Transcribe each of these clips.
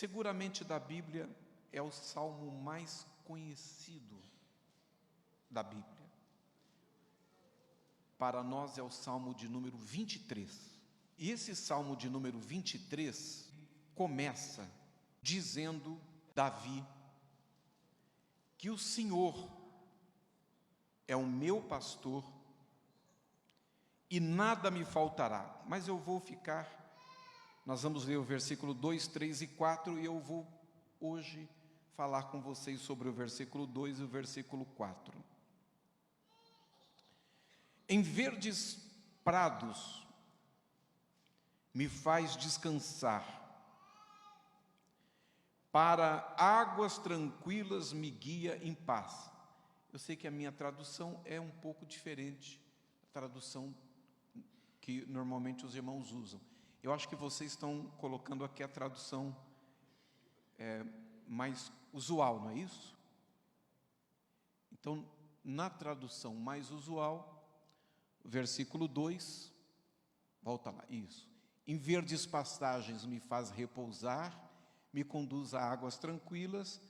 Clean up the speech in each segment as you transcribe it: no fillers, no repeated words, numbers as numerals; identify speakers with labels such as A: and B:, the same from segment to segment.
A: Seguramente da Bíblia é o salmo mais conhecido da Bíblia. Para nós é o salmo de número 23. E esse salmo de número 23 começa dizendo Davi que o Senhor é o meu pastor e nada me faltará. Mas nós vamos ler o versículo 2, 3 e 4 e eu vou hoje falar com vocês sobre o versículo 2 e o versículo 4. Em verdes prados me faz descansar, para águas tranquilas me guia em paz. Eu sei que a minha tradução é um pouco diferente da tradução que normalmente os irmãos usam. Eu acho que vocês estão colocando aqui a tradução mais usual, não é isso? Então, na tradução mais usual, versículo 2, volta lá, isso. Em verdes pastagens me faz repousar, me conduz a águas tranquilas.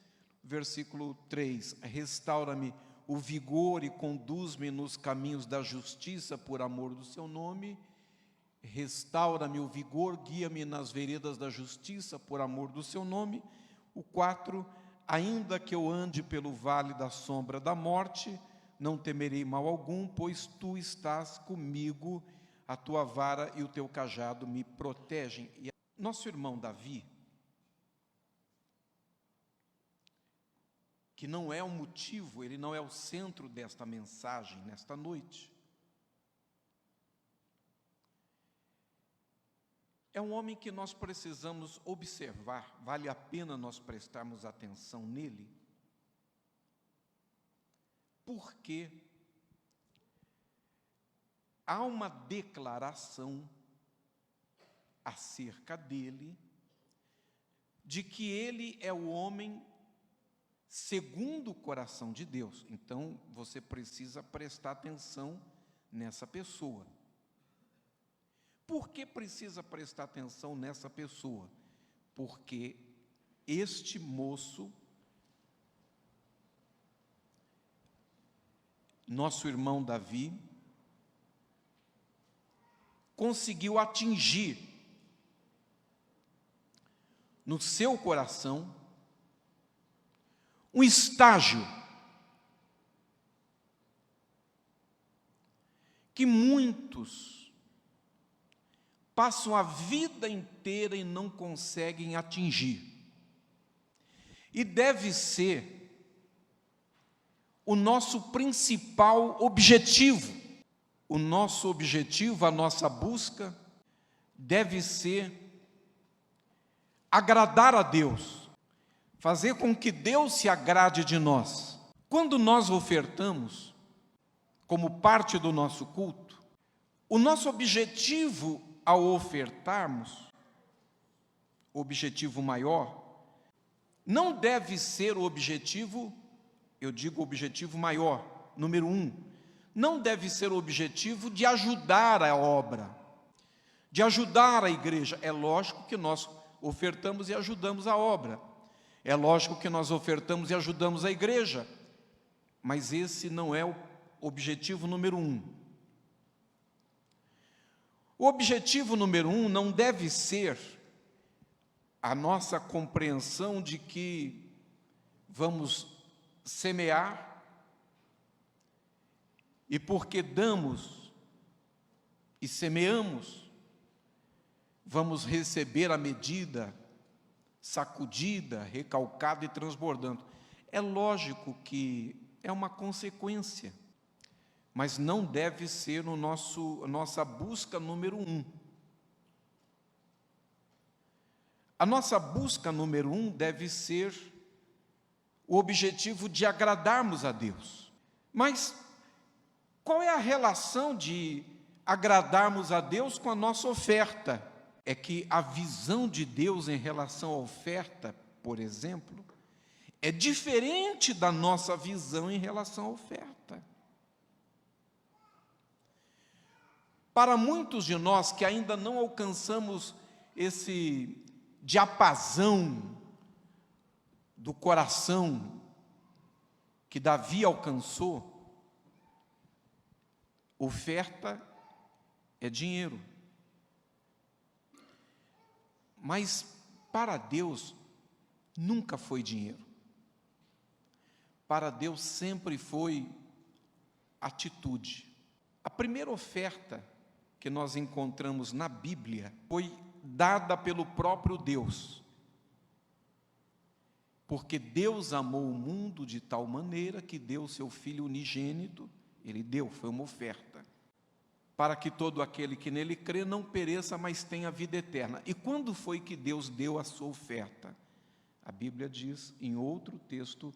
A: Versículo 3, restaura-me o vigor e conduz-me nos caminhos da justiça por amor do seu nome. Restaura-me o vigor, guia-me nas veredas da justiça por amor do seu nome. O 4, ainda que eu ande pelo vale da sombra da morte, não temerei mal algum, pois tu estás comigo, a tua vara e o teu cajado me protegem. E nosso irmão Davi, que não é o motivo, ele não é o centro desta mensagem nesta noite, é um homem que nós precisamos observar, vale a pena nós prestarmos atenção nele, porque há uma declaração acerca dele, de que ele é o homem segundo o coração de Deus. Então, você precisa prestar atenção nessa pessoa. Por que precisa prestar atenção nessa pessoa? Porque este moço, nosso irmão Davi, conseguiu atingir no seu coração um estágio que muitos passam a vida inteira e não conseguem atingir. E deve ser o nosso principal objetivo. O nosso objetivo, a nossa busca, deve ser agradar a Deus, fazer com que Deus se agrade de nós. Quando nós ofertamos, como parte do nosso culto, o nosso objetivo ao ofertarmos, o objetivo maior, não deve ser o objetivo, eu digo objetivo maior, número 1, não deve ser o objetivo de ajudar a obra, de ajudar a igreja. É lógico que nós ofertamos e ajudamos a obra, é lógico que nós ofertamos e ajudamos a igreja, mas esse não é o objetivo número 1. O objetivo número 1 não deve ser a nossa compreensão de que vamos semear e porque damos e semeamos, vamos receber a medida sacudida, recalcada e transbordando. É lógico que é uma consequência, mas não deve ser a nossa busca número 1. A nossa busca número 1 deve ser o objetivo de agradarmos a Deus. Mas qual é a relação de agradarmos a Deus com a nossa oferta? É que a visão de Deus em relação à oferta, por exemplo, é diferente da nossa visão em relação à oferta. Para muitos de nós que ainda não alcançamos esse diapasão do coração que Davi alcançou, oferta é dinheiro. Mas para Deus nunca foi dinheiro. Para Deus sempre foi atitude. A primeira oferta que nós encontramos na Bíblia foi dada pelo próprio Deus. Porque Deus amou o mundo de tal maneira que deu o seu Filho unigênito, Ele deu, foi uma oferta, para que todo aquele que nele crê não pereça, mas tenha vida eterna. E quando foi que Deus deu a sua oferta? A Bíblia diz, em outro texto,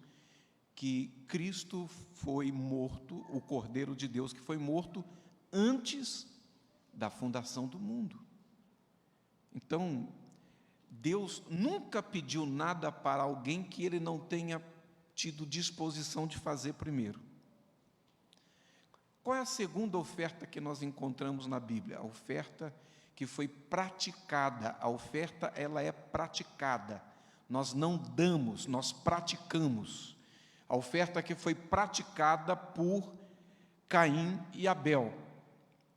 A: que Cristo foi morto, o Cordeiro de Deus que foi morto antes da fundação do mundo. Então, Deus nunca pediu nada para alguém que Ele não tenha tido disposição de fazer primeiro. Qual é a segunda oferta que nós encontramos na Bíblia? A oferta que foi praticada. A oferta, ela é praticada. Nós não damos, nós praticamos. A oferta que foi praticada por Caim e Abel.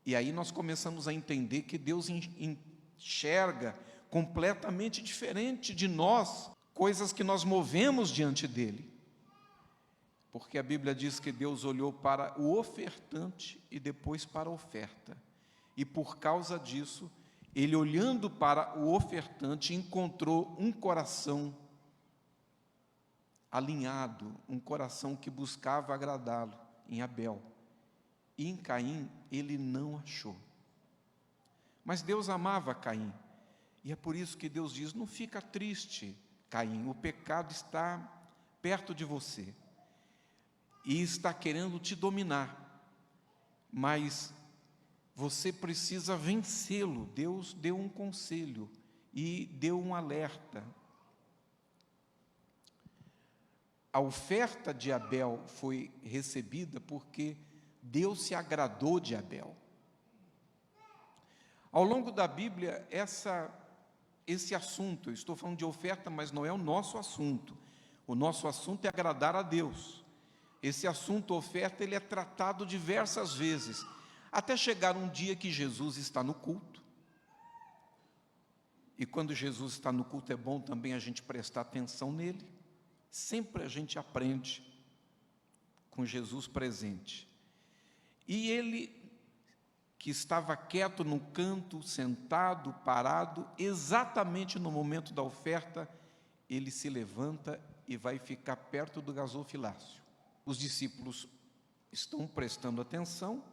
A: E aí nós começamos a entender que Deus enxerga completamente diferente de nós, coisas que nós movemos diante dele. Porque a Bíblia diz que Deus olhou para o ofertante e depois para a oferta. E por causa disso, Ele olhando para o ofertante, encontrou um coração alinhado, um coração que buscava agradá-lo em Abel. E em Caim, ele não achou. Mas Deus amava Caim. E é por isso que Deus diz, não fica triste, Caim, o pecado está perto de você. E está querendo te dominar, mas você precisa vencê-lo. Deus deu um conselho e deu um alerta. A oferta de Abel foi recebida porque Deus se agradou de Abel. Ao longo da Bíblia, esse assunto, eu estou falando de oferta, mas não é o nosso assunto. O nosso assunto é agradar a Deus. Esse assunto, oferta, ele é tratado diversas vezes, até chegar um dia que Jesus está no culto. E quando Jesus está no culto, é bom também a gente prestar atenção nele. Sempre a gente aprende com Jesus presente. E ele, que estava quieto no canto, sentado, parado, exatamente no momento da oferta, ele se levanta e vai ficar perto do gasofilácio. Os discípulos estão prestando atenção,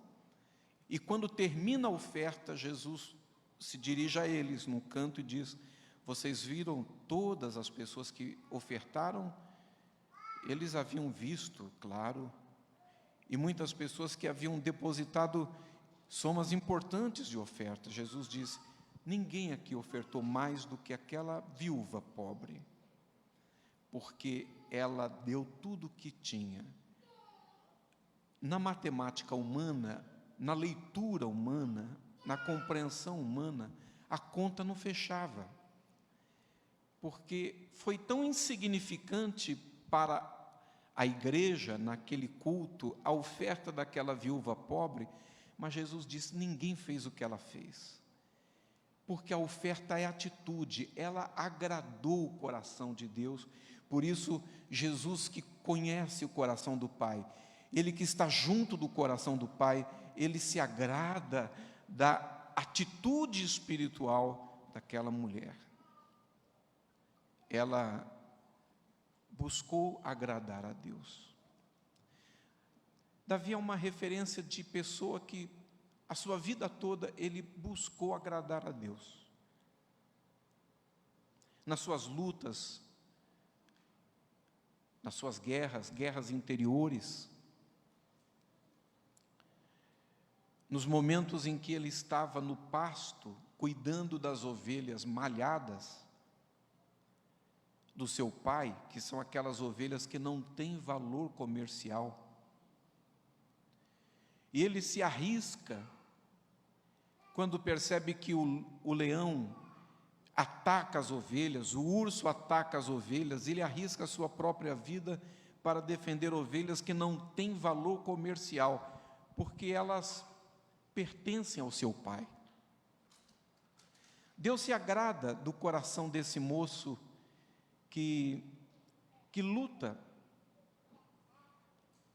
A: e quando termina a oferta, Jesus se dirige a eles no canto e diz, vocês viram todas as pessoas que ofertaram? Eles haviam visto, claro, e muitas pessoas que haviam depositado somas importantes de oferta. Jesus diz, ninguém aqui ofertou mais do que aquela viúva pobre, porque ela deu tudo o que tinha. Na matemática humana, na leitura humana, na compreensão humana, a conta não fechava, porque foi tão insignificante para a igreja, naquele culto, a oferta daquela viúva pobre, mas Jesus disse, ninguém fez o que ela fez, porque a oferta é atitude, ela agradou o coração de Deus. Por isso, Jesus, que conhece o coração do Pai, Ele que está junto do coração do Pai, Ele se agrada da atitude espiritual daquela mulher. Ela buscou agradar a Deus. Davi é uma referência de pessoa que a sua vida toda ele buscou agradar a Deus. Nas suas lutas, nas suas guerras interiores, nos momentos em que ele estava no pasto, cuidando das ovelhas malhadas do seu pai, que são aquelas ovelhas que não têm valor comercial, e ele se arrisca quando percebe que o leão ataca as ovelhas, o urso ataca as ovelhas, ele arrisca a sua própria vida para defender ovelhas que não têm valor comercial, porque elas pertencem ao seu pai. Deus se agrada do coração desse moço que luta,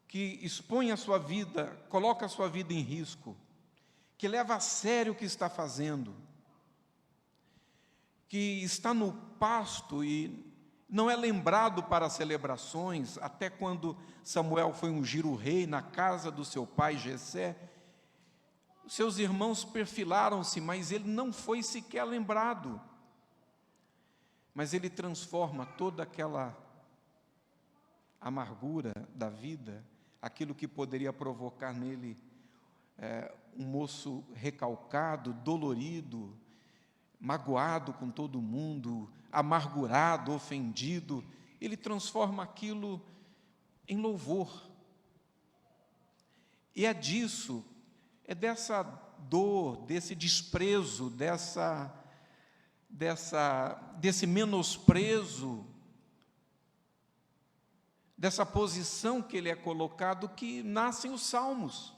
A: que expõe a sua vida, coloca a sua vida em risco, que leva a sério o que está fazendo, que está no pasto e não é lembrado para celebrações, até quando Samuel foi ungir o rei na casa do seu pai Jessé. Seus irmãos perfilaram-se, mas ele não foi sequer lembrado. Mas ele transforma toda aquela amargura da vida, aquilo que poderia provocar nele um moço recalcado, dolorido, magoado com todo mundo, amargurado, ofendido, ele transforma aquilo em louvor. E é disso, é dessa dor, desse desprezo, desse menosprezo, dessa posição que ele é colocado, que nascem os salmos,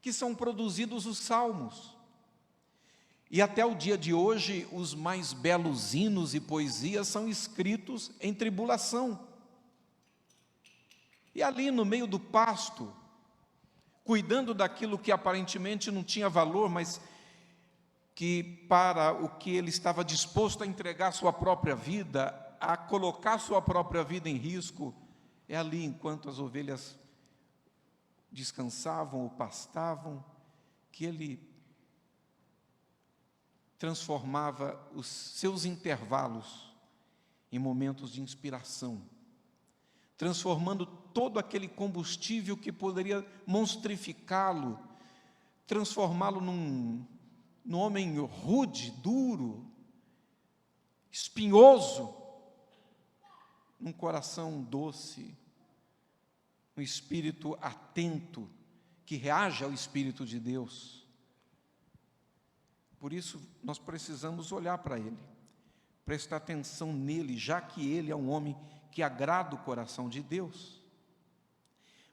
A: que são produzidos os salmos. E até o dia de hoje, os mais belos hinos e poesias são escritos em tribulação. E ali no meio do pasto, cuidando daquilo que aparentemente não tinha valor, mas que para o que ele estava disposto a entregar sua própria vida, a colocar sua própria vida em risco, é ali enquanto as ovelhas descansavam ou pastavam, que ele transformava os seus intervalos em momentos de inspiração, transformando todo aquele combustível que poderia monstrificá-lo, transformá-lo num homem rude, duro, espinhoso, num coração doce, um espírito atento, que reage ao Espírito de Deus. Por isso, nós precisamos olhar para ele, prestar atenção nele, já que ele é um homem que agrada o coração de Deus,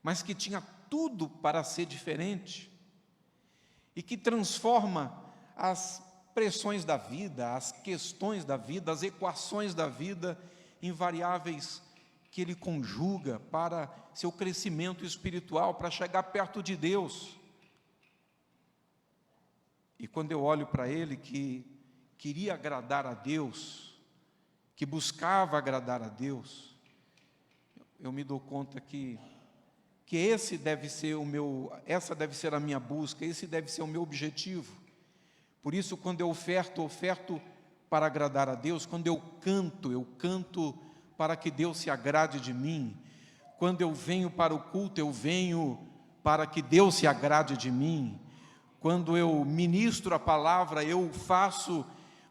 A: mas que tinha tudo para ser diferente, e que transforma as pressões da vida, as questões da vida, as equações da vida, em variáveis que ele conjuga para seu crescimento espiritual, para chegar perto de Deus. E quando eu olho para ele, que queria agradar a Deus, que buscava agradar a Deus, eu me dou conta que essa deve ser a minha busca, esse deve ser o meu objetivo. Por isso, quando eu oferto para agradar a Deus. Quando eu canto para que Deus se agrade de mim. Quando eu venho para o culto, eu venho para que Deus se agrade de mim. Quando eu ministro a palavra, eu faço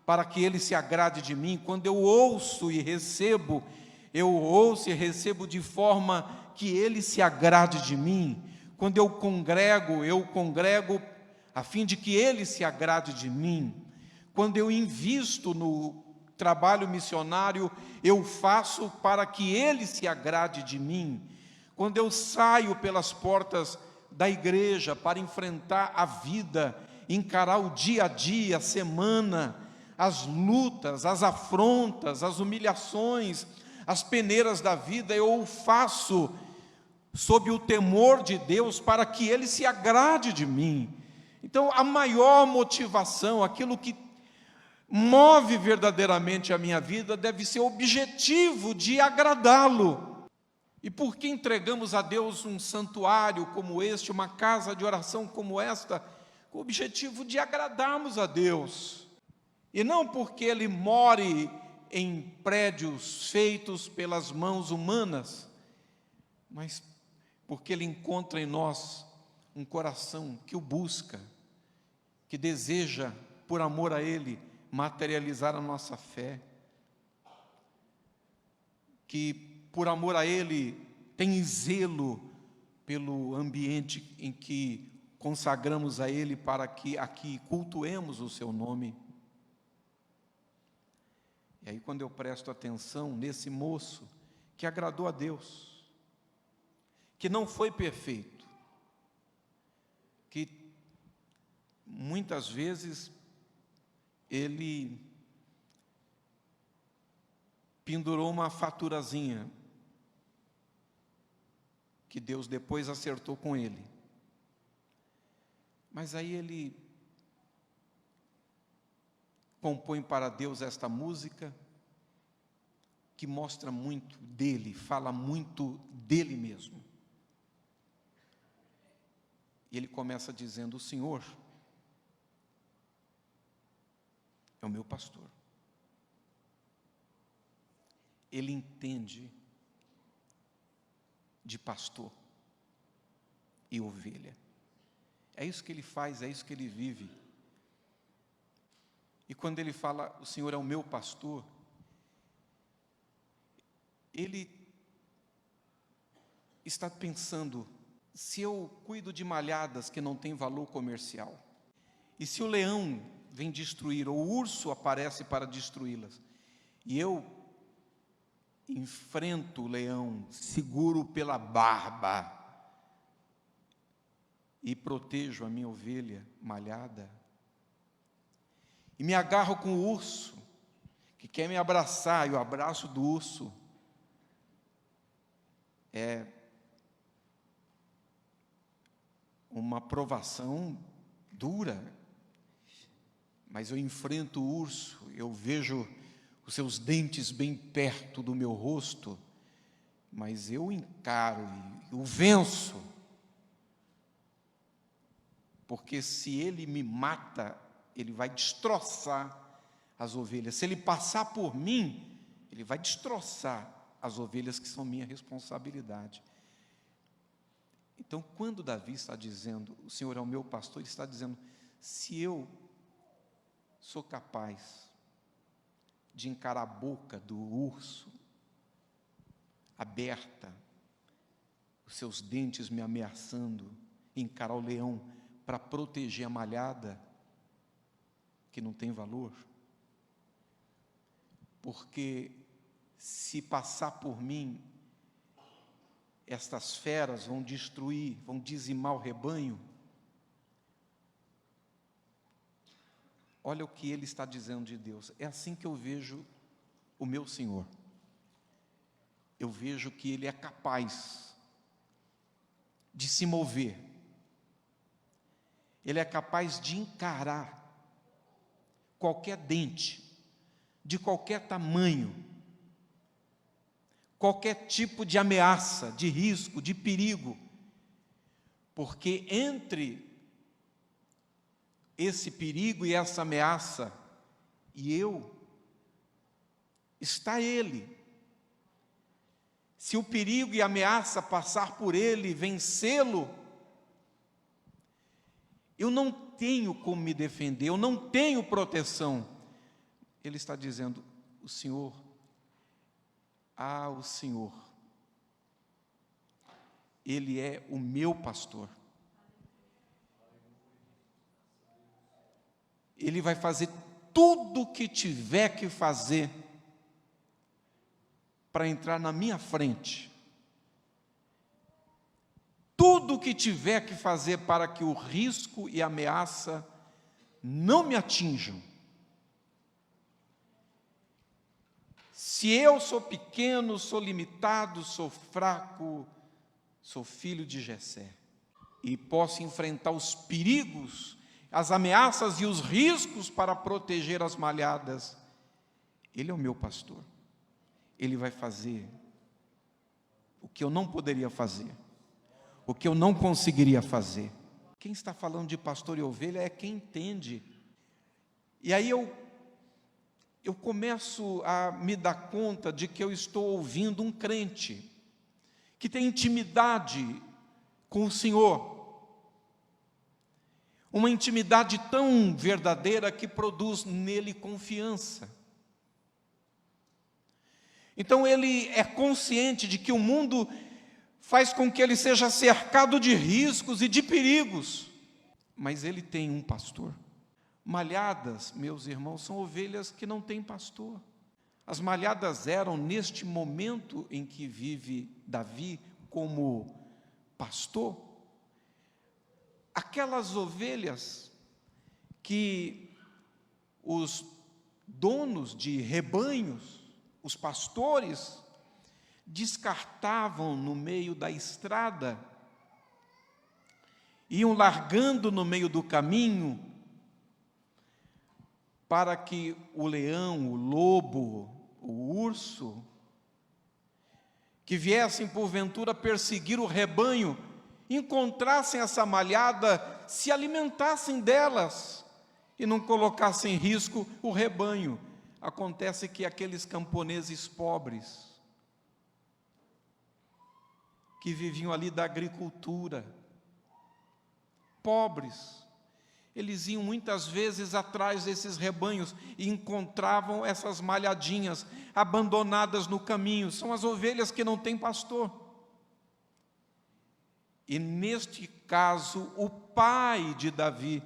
A: para que Ele se agrade de mim. Quando eu ouço e recebo, eu ouço e recebo de forma que Ele se agrade de mim. Quando eu congrego a fim de que Ele se agrade de mim. Quando eu invisto no trabalho missionário, eu faço para que Ele se agrade de mim. Quando eu saio pelas portas da igreja para enfrentar a vida, encarar o dia a dia, a semana, as lutas, as afrontas, as humilhações, as peneiras da vida, eu o faço sob o temor de Deus para que Ele se agrade de mim. Então, a maior motivação, aquilo que move verdadeiramente a minha vida, deve ser o objetivo de agradá-lo. E por que entregamos a Deus um santuário como este, uma casa de oração como esta, com o objetivo de agradarmos a Deus? E não porque Ele more em prédios feitos pelas mãos humanas, mas porque Ele encontra em nós um coração que o busca, que deseja, por amor a Ele, materializar a nossa fé, que por amor a Ele tem zelo pelo ambiente em que consagramos a Ele para que aqui cultuemos o Seu nome. E aí, quando eu presto atenção nesse moço que agradou a Deus, que não foi perfeito, que muitas vezes ele pendurou uma faturazinha, que Deus depois acertou com ele. Mas aí ele compõe para Deus esta música, que mostra muito dele, fala muito dele mesmo. E ele começa dizendo: o Senhor é o meu pastor. Ele entende de pastor e ovelha. É isso que ele faz, é isso que ele vive. E quando ele fala, o Senhor é o meu pastor, ele está pensando: se eu cuido de malhadas que não têm valor comercial, e se o leão vem destruir, ou o urso aparece para destruí-las, e eu enfrento o leão, seguro pela barba e protejo a minha ovelha malhada, e me agarro com o urso que quer me abraçar, e o abraço do urso é uma provação dura, mas eu enfrento o urso, eu vejo os seus dentes bem perto do meu rosto, mas eu encaro e o venço, porque se ele me mata, ele vai destroçar as ovelhas. Se ele passar por mim, ele vai destroçar as ovelhas que são minha responsabilidade. Então, quando Davi está dizendo, o Senhor é o meu pastor, ele está dizendo: se eu sou capaz de encarar a boca do urso aberta, os seus dentes me ameaçando, e encarar o leão para proteger a malhada que não tem valor, porque se passar por mim, estas feras vão destruir, vão dizimar o rebanho. Olha o que ele está dizendo de Deus. É assim que eu vejo o meu Senhor. Eu vejo que Ele é capaz de se mover. Ele é capaz de encarar qualquer dente, de qualquer tamanho, qualquer tipo de ameaça, de risco, de perigo, porque entre esse perigo e essa ameaça e eu, está Ele. Se o perigo e a ameaça passar por Ele, vencê-lo, eu não tenho como me defender, eu não tenho proteção. Ele está dizendo: o Senhor, o Senhor, Ele é o meu pastor. Ele vai fazer tudo o que tiver que fazer para entrar na minha frente. Tudo o que tiver que fazer para que o risco e a ameaça não me atinjam. Se eu sou pequeno, sou limitado, sou fraco, sou filho de Jessé, e posso enfrentar os perigos, as ameaças e os riscos para proteger as malhadas, Ele é o meu pastor. Ele vai fazer o que eu não poderia fazer, o que eu não conseguiria fazer. Quem está falando de pastor e ovelha é quem entende. E aí eu começo a me dar conta de que eu estou ouvindo um crente, que tem intimidade com o Senhor, uma intimidade tão verdadeira que produz nele confiança. Então ele é consciente de que o mundo faz com que ele seja cercado de riscos e de perigos, mas ele tem um pastor. Malhadas, meus irmãos, são ovelhas que não têm pastor. As malhadas eram neste momento em que vive Davi como pastor, aquelas ovelhas que os donos de rebanhos, os pastores, descartavam no meio da estrada, iam largando no meio do caminho, para que o leão, o lobo, o urso, que viessem porventura perseguir o rebanho, encontrassem essa malhada, se alimentassem delas e não colocassem em risco o rebanho. Acontece que aqueles camponeses pobres, que viviam ali da agricultura, pobres, eles iam muitas vezes atrás desses rebanhos e encontravam essas malhadinhas abandonadas no caminho. São as ovelhas que não têm pastor. E neste caso, o pai de Davi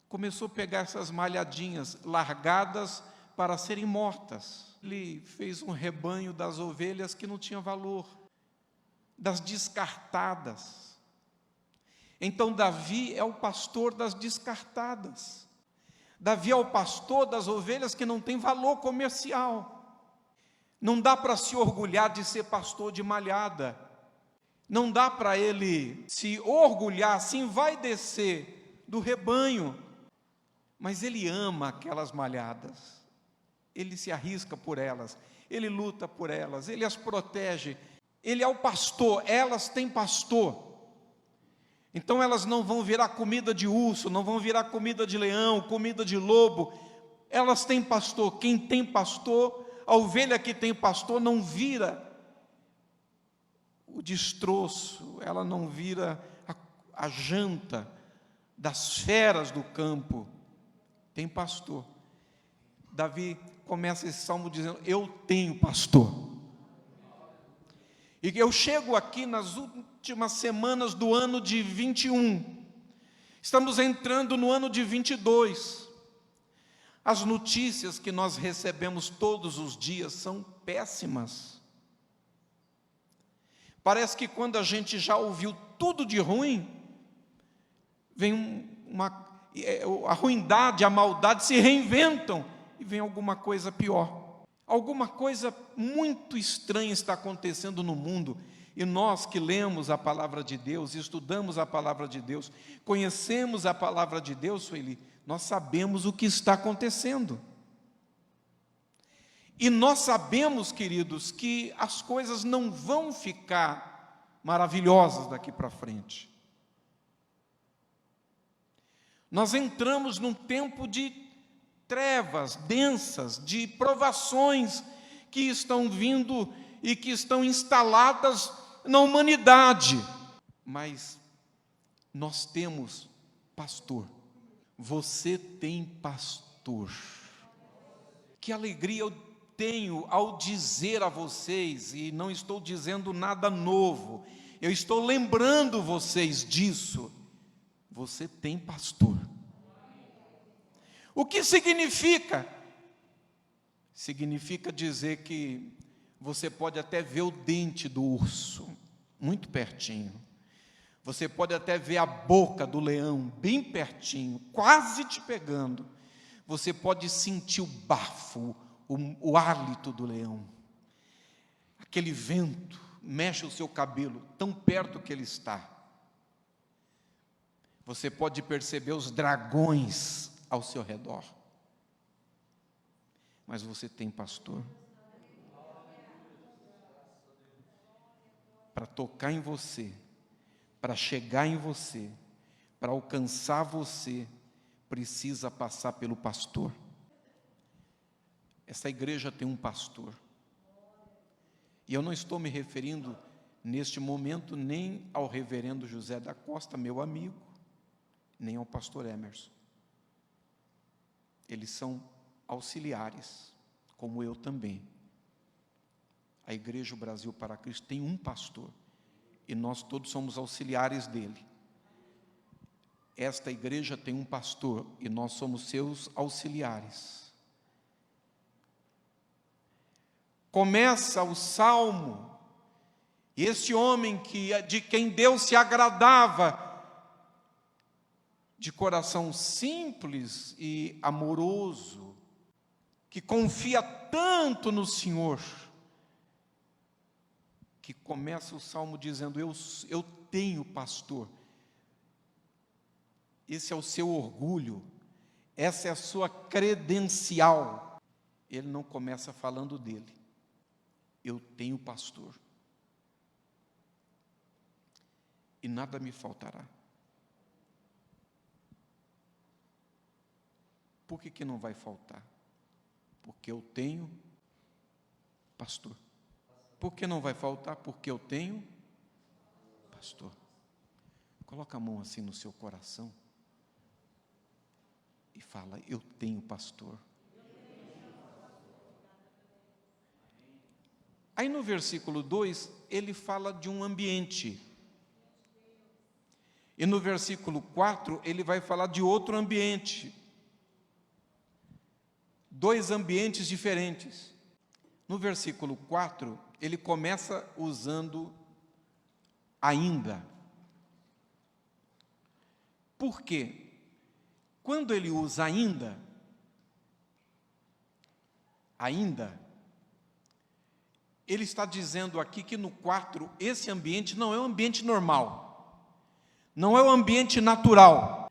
A: começou a pegar essas malhadinhas largadas para serem mortas. Ele fez um rebanho das ovelhas que não tinha valor, das descartadas. Então Davi é o pastor das descartadas. Davi é o pastor das ovelhas que não tem valor comercial. Não dá para se orgulhar de ser pastor de malhada. Não dá para ele se orgulhar, assim vai descer do rebanho. Mas ele ama aquelas malhadas. Ele se arrisca por elas, ele luta por elas, ele as protege. Ele é o pastor, elas têm pastor. Então elas não vão virar comida de urso, não vão virar comida de leão, comida de lobo. Elas têm pastor. Quem tem pastor, a ovelha que tem pastor não vira o destroço, ela não vira a janta das feras do campo. Tem pastor. Davi começa esse salmo dizendo: eu tenho pastor. E eu chego aqui nas últimas semanas do ano de 21, estamos entrando no ano de 22, as notícias que nós recebemos todos os dias são péssimas. Parece que quando a gente já ouviu tudo de ruim, vem a ruindade, a maldade se reinventam e vem alguma coisa pior. Alguma coisa muito estranha está acontecendo no mundo, e nós que lemos a palavra de Deus, estudamos a palavra de Deus, conhecemos a palavra de Deus, Sueli, nós sabemos o que está acontecendo. E nós sabemos, queridos, que as coisas não vão ficar maravilhosas daqui para frente. Nós entramos num tempo de trevas densas, de provações que estão vindo e que estão instaladas na humanidade. Mas nós temos pastor. Você tem pastor. Que alegria eu tenho ao dizer a vocês, e não estou dizendo nada novo, eu estou lembrando vocês disso. Você tem pastor. O que significa? Significa dizer que você pode até ver o dente do urso, muito pertinho. Você pode até ver a boca do leão, bem pertinho, quase te pegando. Você pode sentir o bafo, o hálito do leão. Aquele vento mexe o seu cabelo, tão perto que ele está. Você pode perceber os dragões ao seu redor. Mas você tem pastor para tocar em você, para chegar em você, para alcançar você, precisa passar pelo pastor. Essa igreja tem um pastor. E eu não estou me referindo neste momento nem ao reverendo José da Costa, meu amigo, nem ao pastor Emerson. Eles são auxiliares, como eu também. A Igreja Brasil para Cristo tem um pastor, e nós todos somos auxiliares dele. Esta igreja tem um pastor, e nós somos seus auxiliares. começa o salmo, e este homem de quem Deus se agradava, de coração simples e amoroso, que confia tanto no Senhor, que começa o salmo dizendo: eu tenho pastor. Esse é o seu orgulho, essa é a sua credencial. Ele não começa falando dele. Eu tenho pastor, e nada me faltará. Por que não vai faltar? Porque eu tenho pastor. Por que não vai faltar? Porque eu tenho pastor. Coloca a mão assim no seu coração e fala: eu tenho pastor. Aí no versículo 2, ele fala de um ambiente. E no versículo 4, ele vai falar de outro ambiente. Dois ambientes diferentes. No versículo 4, ele começa usando ainda. Por quê? Quando ele usa ainda, ele está dizendo aqui que no 4, esse ambiente não é um ambiente normal, não é um ambiente natural,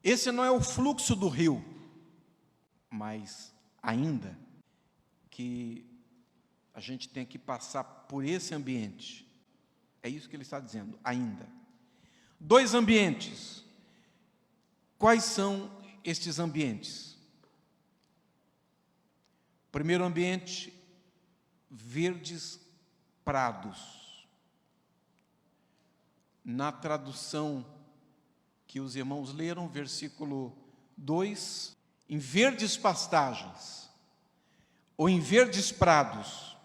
A: esse não é o fluxo do rio, mas ainda que a gente tem que passar por esse ambiente. É isso que ele está dizendo, ainda. Dois ambientes. Quais são estes ambientes? Primeiro ambiente, verdes prados. Na tradução que os irmãos leram, versículo 2, em verdes pastagens, ou em verdes prados.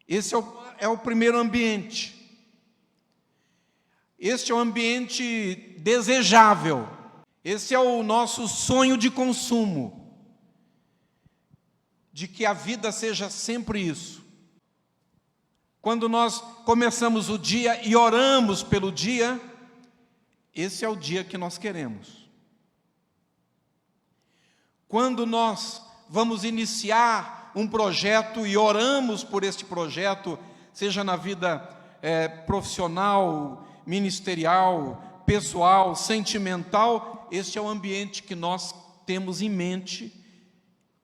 A: Esse é o primeiro ambiente. Este é o ambiente desejável. Esse é o nosso sonho de consumo, de que a vida seja sempre isso. Quando nós começamos o dia e oramos pelo dia, esse é o dia que nós queremos. Quando nós vamos iniciar um projeto e oramos por este projeto, seja na vida profissional, ministerial, pessoal, sentimental, este é o ambiente que nós temos em mente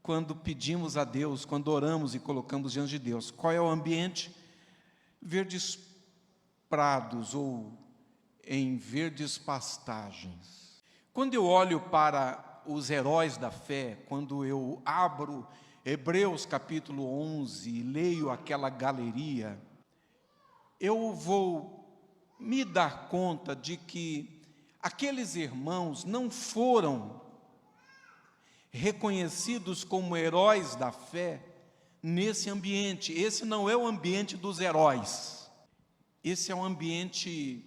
A: quando pedimos a Deus, quando oramos e colocamos diante de Deus. Qual é o ambiente? Verdes prados ou em verdes pastagens. Quando eu olho para os heróis da fé, quando eu abro Hebreus capítulo 11 e leio aquela galeria, eu vou me dar conta de que aqueles irmãos não foram reconhecidos como heróis da fé nesse ambiente. Esse não é o ambiente dos heróis. Esse é um ambiente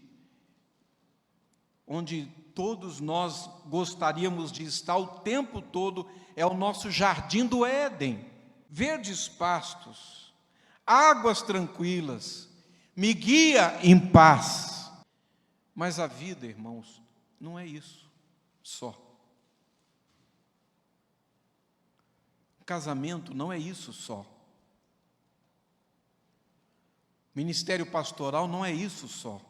A: onde todos nós gostaríamos de estar o tempo todo. É o nosso jardim do Éden. Verdes pastos, águas tranquilas, me guia em paz. Mas a vida, irmãos, não é isso só. Casamento não é isso só. Ministério pastoral não é isso só.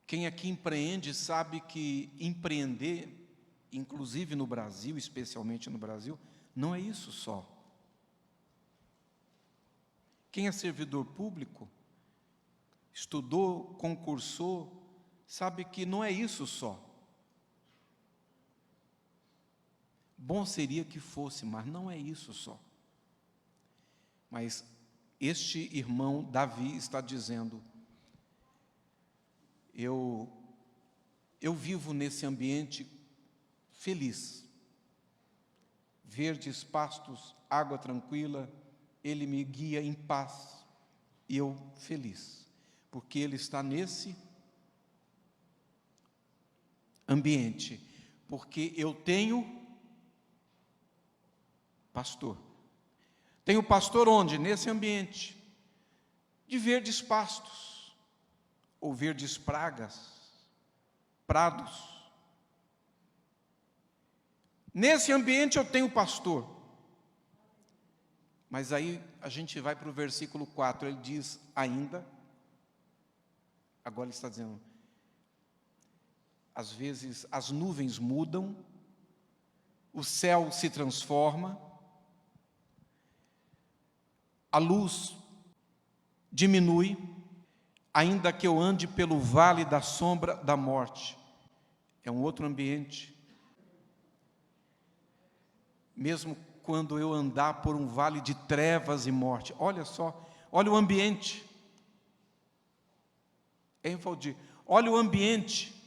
A: Quem aqui empreende sabe que empreender, inclusive no Brasil, especialmente no Brasil, não é isso só. Quem é servidor público, estudou, concursou, sabe que não é isso só. Bom seria que fosse, mas não é isso só. Mas este irmão Davi está dizendo: eu vivo nesse ambiente feliz. Verdes pastos, água tranquila, Ele me guia em paz, e eu feliz, porque Ele está nesse ambiente, porque eu tenho pastor. Tenho pastor onde? Nesse ambiente de verdes pastos, ou verdes prados. Nesse ambiente eu tenho pastor. Mas aí a gente vai para o versículo 4, ele diz ainda, agora ele está dizendo, às vezes as nuvens mudam, o céu se transforma, a luz diminui, ainda que eu ande pelo vale da sombra da morte. É um outro ambiente. Mesmo quando eu andar por um vale de trevas e morte. Olha só, olha o ambiente. Envaldir, olha o ambiente.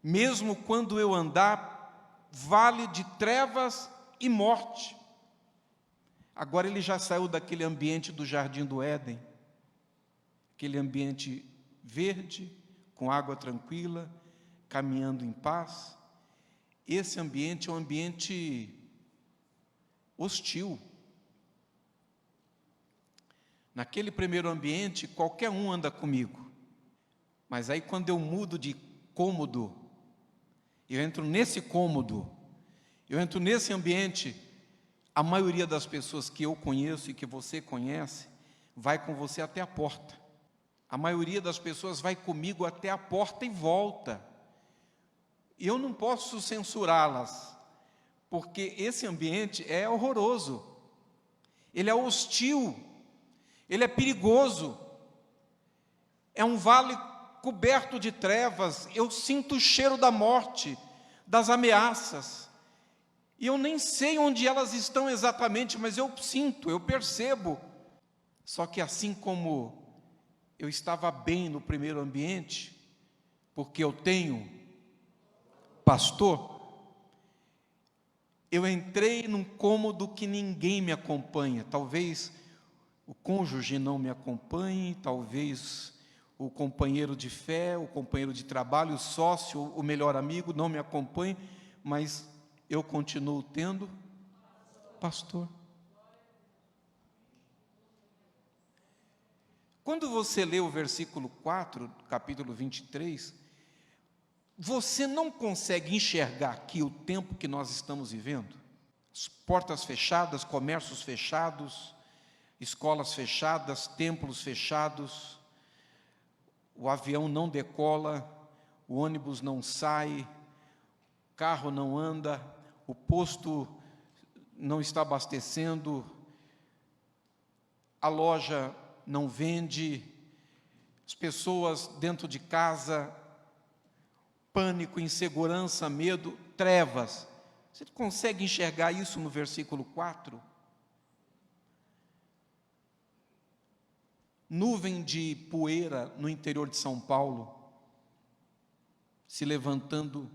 A: Mesmo quando eu andar vale de trevas e morte. Agora ele já saiu daquele ambiente do Jardim do Éden, aquele ambiente verde, com água tranquila, caminhando em paz. Esse ambiente é um ambiente hostil. Naquele primeiro ambiente, qualquer um anda comigo. Mas aí quando eu mudo de cômodo, eu entro nesse cômodo, eu entro nesse ambiente, a maioria das pessoas que eu conheço e que você conhece, vai com você até a porta. A maioria das pessoas vai comigo até a porta e volta. E eu não posso censurá-las, porque esse ambiente é horroroso, ele é hostil, ele é perigoso, é um vale coberto de trevas, eu sinto o cheiro da morte, das ameaças, e eu nem sei onde elas estão exatamente, mas eu sinto, eu percebo. Só que assim como eu estava bem no primeiro ambiente, porque eu tenho pastor, eu entrei num cômodo que ninguém me acompanha. Talvez o cônjuge não me acompanhe, talvez o companheiro de fé, o companheiro de trabalho, o sócio, o melhor amigo não me acompanhe, mas eu continuo tendo pastor. Quando você lê o versículo 4, capítulo 23, você não consegue enxergar aqui o tempo que nós estamos vivendo? As portas fechadas, comércios fechados, escolas fechadas, templos fechados, o avião não decola, o ônibus não sai, o carro não anda, o posto não está abastecendo, a loja não vende, as pessoas dentro de casa, pânico, insegurança, medo, trevas. Você consegue enxergar isso no versículo 4? Nuvem de poeira no interior de São Paulo, se levantando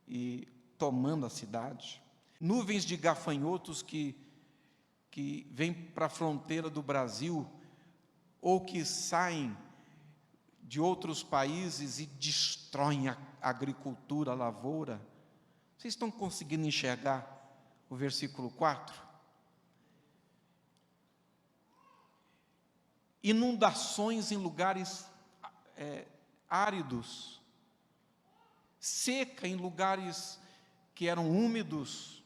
A: e tomando a cidade. Nuvens de gafanhotos que vêm para a fronteira do Brasil, ou que saem de outros países e destroem a agricultura, a lavoura. Vocês estão conseguindo enxergar o versículo 4? Inundações em lugares áridos, seca em lugares que eram úmidos.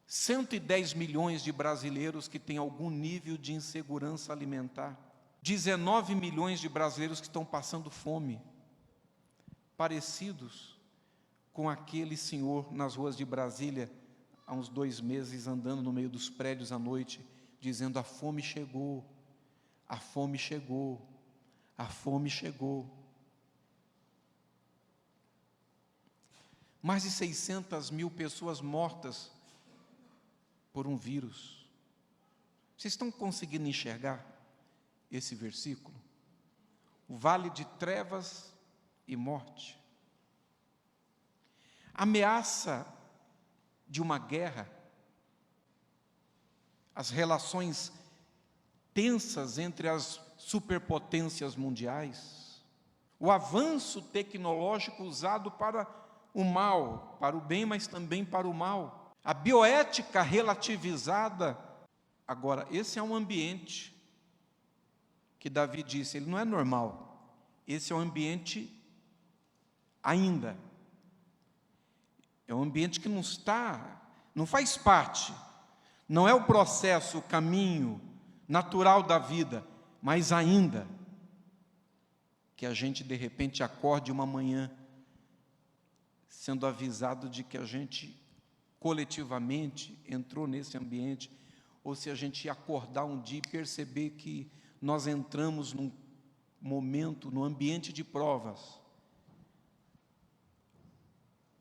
A: 110 milhões de brasileiros que têm algum nível de insegurança alimentar. 19 milhões de brasileiros que estão passando fome, parecidos com aquele senhor nas ruas de Brasília, há uns 2 meses, andando no meio dos prédios à noite, dizendo: a fome chegou, a fome chegou, a fome chegou. Mais de 600 mil pessoas mortas por um vírus. Vocês estão conseguindo enxergar esse versículo? O vale de trevas e morte. Ameaça de uma guerra, as relações tensas entre as superpotências mundiais, o avanço tecnológico usado para o mal para o bem, mas também para o mal. A bioética relativizada. Agora, esse é um ambiente que Davi disse, ele não é normal. Esse é um ambiente ainda. É um ambiente que não faz parte, não é o processo, o caminho natural da vida, mas ainda que a gente de repente acorde uma manhã sendo avisado de que a gente coletivamente entrou nesse ambiente, ou se a gente acordar um dia e perceber que nós entramos num momento, num ambiente de provas.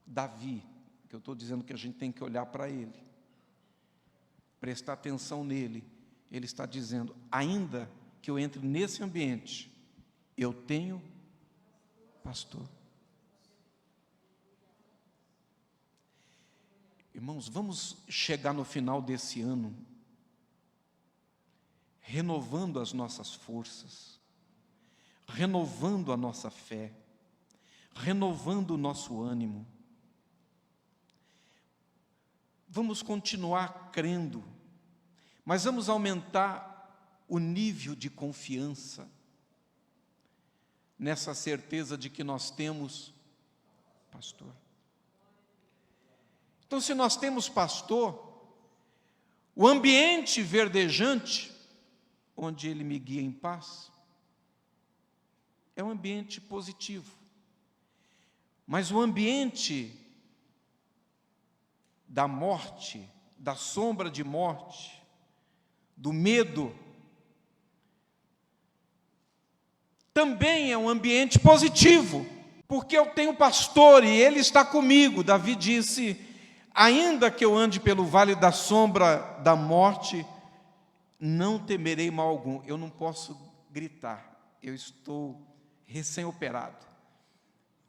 A: Davi, que eu estou dizendo que a gente tem que olhar para ele, prestar atenção nele, ele está dizendo, ainda que eu entre nesse ambiente, eu tenho pastor. Irmãos, vamos chegar no final desse ano, renovando as nossas forças, renovando a nossa fé, renovando o nosso ânimo. Vamos continuar crendo, mas vamos aumentar o nível de confiança, nessa certeza de que nós temos pastor. Então, se nós temos pastor, o ambiente verdejante, onde ele me guia em paz, é um ambiente positivo. Mas o ambiente da morte, da sombra de morte, do medo, também é um ambiente positivo, porque eu tenho pastor e ele está comigo. Davi disse, ainda que eu ande pelo vale da sombra da morte, não temerei mal algum. Eu não posso gritar, eu estou recém-operado,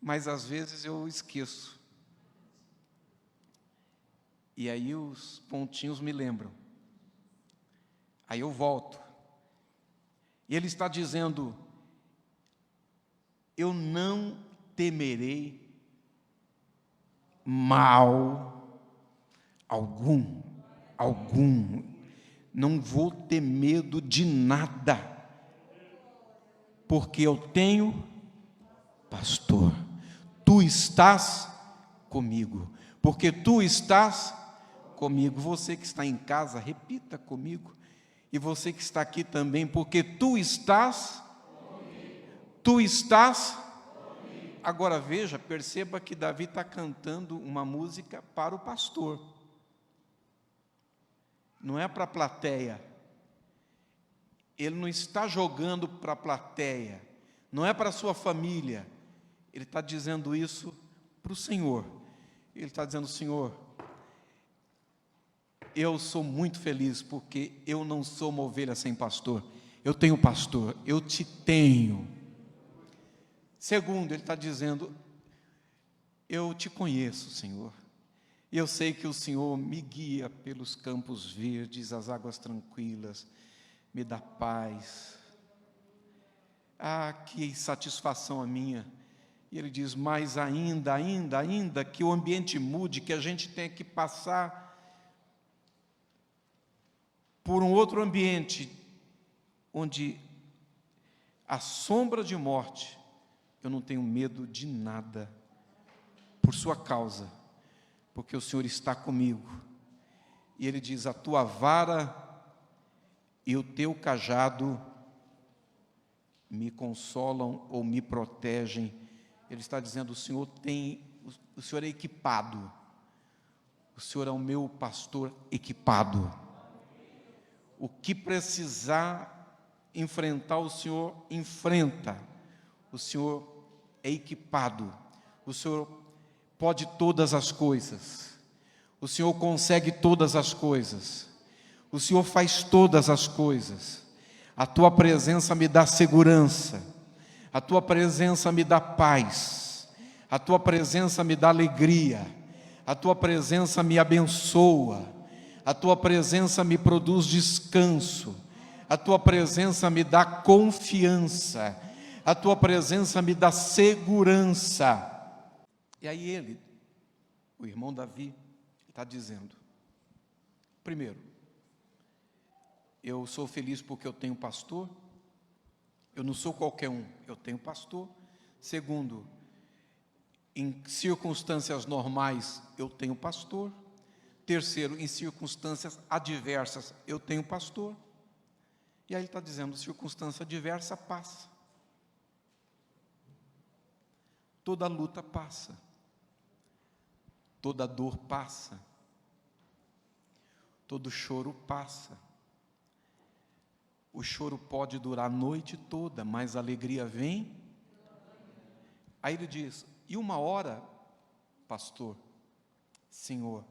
A: mas às vezes eu esqueço, e aí os pontinhos me lembram, aí eu volto, e ele está dizendo, eu não temerei mal algum, não vou ter medo de nada, porque eu tenho pastor, tu estás comigo, porque tu estás comigo. Você que está em casa, repita comigo, e você que está aqui também, porque tu estás comigo. Tu estás comigo. Agora veja, perceba que Davi está cantando uma música para o pastor, não é para a plateia. Ele não está jogando para a plateia, não é para a sua família, ele está dizendo isso para o Senhor. Ele está dizendo, Senhor, eu sou muito feliz, porque eu não sou uma ovelha sem pastor, eu tenho pastor, eu te tenho. Segundo, ele está dizendo, eu te conheço, Senhor, e eu sei que o Senhor me guia pelos campos verdes, as águas tranquilas, me dá paz. Ah, que satisfação a minha. E ele diz, mas ainda que o ambiente mude, que a gente tenha que passar por um outro ambiente, onde a sombra de morte, eu não tenho medo de nada, por sua causa, porque o Senhor está comigo. E ele diz, a tua vara e o teu cajado me consolam ou me protegem. Ele está dizendo, o Senhor é equipado, o Senhor é o meu pastor equipado. O que precisar enfrentar, o Senhor enfrenta. O Senhor é equipado, o Senhor pode todas as coisas, o Senhor consegue todas as coisas, o Senhor faz todas as coisas. A tua presença me dá segurança, a tua presença me dá paz, a tua presença me dá alegria, a tua presença me abençoa, a tua presença me produz descanso, a tua presença me dá confiança, a tua presença me dá segurança. E aí ele O irmão Davi está dizendo: primeiro, eu sou feliz porque eu tenho pastor. Eu não sou qualquer um, eu tenho pastor. Segundo, em circunstâncias normais, eu tenho pastor. Terceiro, em circunstâncias adversas, eu tenho pastor. E aí ele está dizendo: circunstância adversa passa. Toda luta passa. Toda dor passa. Todo choro passa. O choro pode durar a noite toda, mas a alegria vem. Aí ele diz: e uma hora, pastor, Senhor,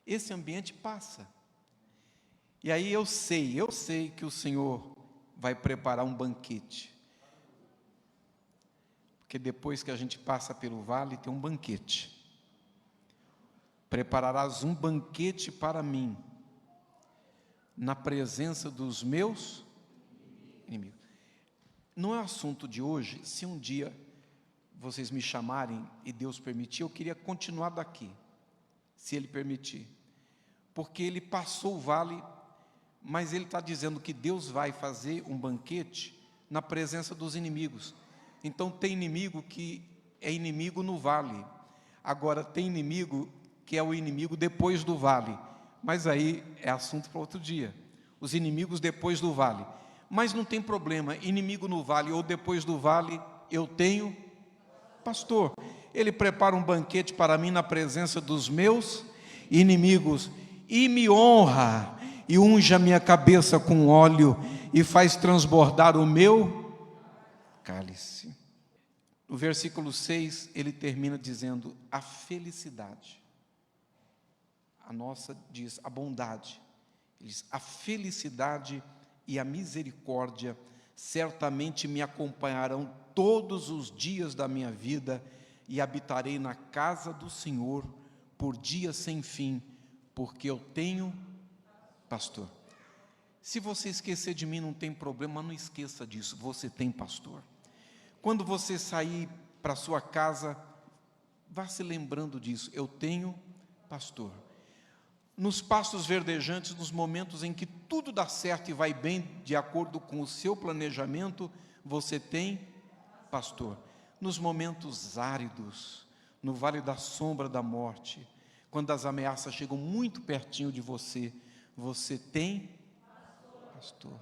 A: esse ambiente passa. E aí eu sei que o Senhor vai preparar um banquete. Porque depois que a gente passa pelo vale, tem um banquete. Prepararás um banquete para mim, na presença dos meus inimigos. Não é assunto de hoje. Se um dia vocês me chamarem e Deus permitir, eu queria continuar daqui, se Ele permitir. Porque Ele passou o vale, mas Ele está dizendo que Deus vai fazer um banquete na presença dos inimigos. Então tem inimigo que é inimigo no vale. Agora tem inimigo que é o inimigo depois do vale. Mas aí é assunto para outro dia. Os inimigos depois do vale. Mas não tem problema, inimigo no vale ou depois do vale, eu tenho pastor. Ele prepara um banquete para mim na presença dos meus inimigos, e me honra, e unge a minha cabeça com óleo, e faz transbordar o meu cálice. No versículo 6, ele termina dizendo: a felicidade. A nossa diz a bondade. Ele diz: a felicidade e a misericórdia certamente me acompanharão todos os dias da minha vida, e habitarei na casa do Senhor por dias sem fim, porque eu tenho pastor. Se você esquecer de mim, não tem problema, não esqueça disso, você tem pastor. Quando você sair para a sua casa, vá se lembrando disso: eu tenho pastor. Nos pastos verdejantes, nos momentos em que tudo dá certo e vai bem de acordo com o seu planejamento, você tem pastor. Nos momentos áridos, no vale da sombra da morte, quando as ameaças chegam muito pertinho de você, você tem pastor.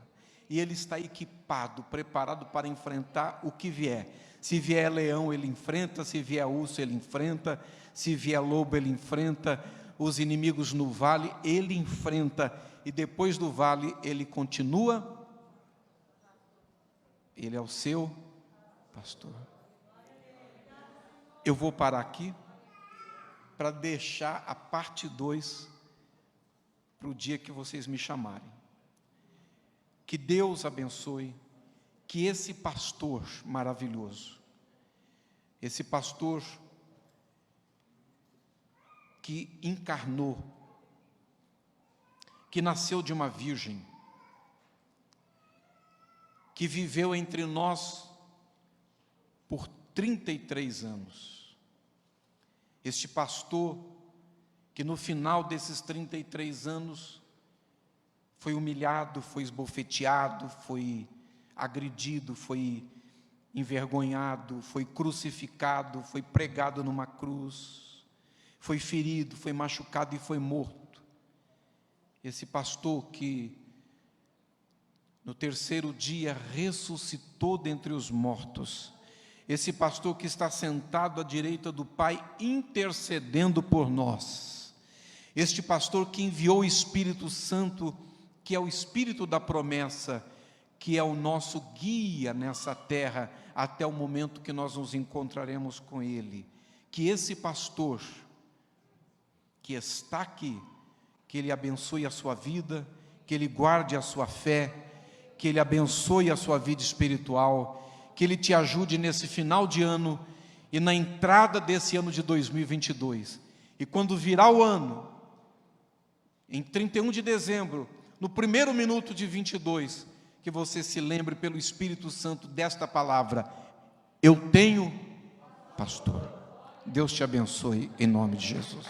A: E ele está equipado, preparado para enfrentar o que vier. Se vier leão, ele enfrenta. Se vier urso, ele enfrenta. Se vier lobo, ele enfrenta. Os inimigos no vale, ele enfrenta. E depois do vale, ele continua. Ele é o seu pastor. Eu vou parar aqui para deixar a parte 2 para o dia que vocês me chamarem. Que Deus abençoe, que esse pastor maravilhoso, esse pastor que encarnou, que nasceu de uma virgem, que viveu entre nós por 33 anos, este pastor que no final desses 33 anos foi humilhado, foi esbofeteado, foi agredido, foi envergonhado, foi crucificado, foi pregado numa cruz, foi ferido, foi machucado e foi morto. Esse pastor que no terceiro dia ressuscitou dentre os mortos, esse pastor que está sentado à direita do Pai intercedendo por nós, este pastor que enviou o Espírito Santo, que é o Espírito da promessa, que é o nosso guia nessa terra, até o momento que nós nos encontraremos com Ele. Que esse pastor, que está aqui, que Ele abençoe a sua vida, que Ele guarde a sua fé, que Ele abençoe a sua vida espiritual, que Ele te ajude nesse final de ano, e na entrada desse ano de 2022, e quando virar o ano, em 31 de dezembro, no primeiro minuto de 22, que você se lembre pelo Espírito Santo desta palavra: eu tenho pastor. Deus te abençoe em nome de Jesus.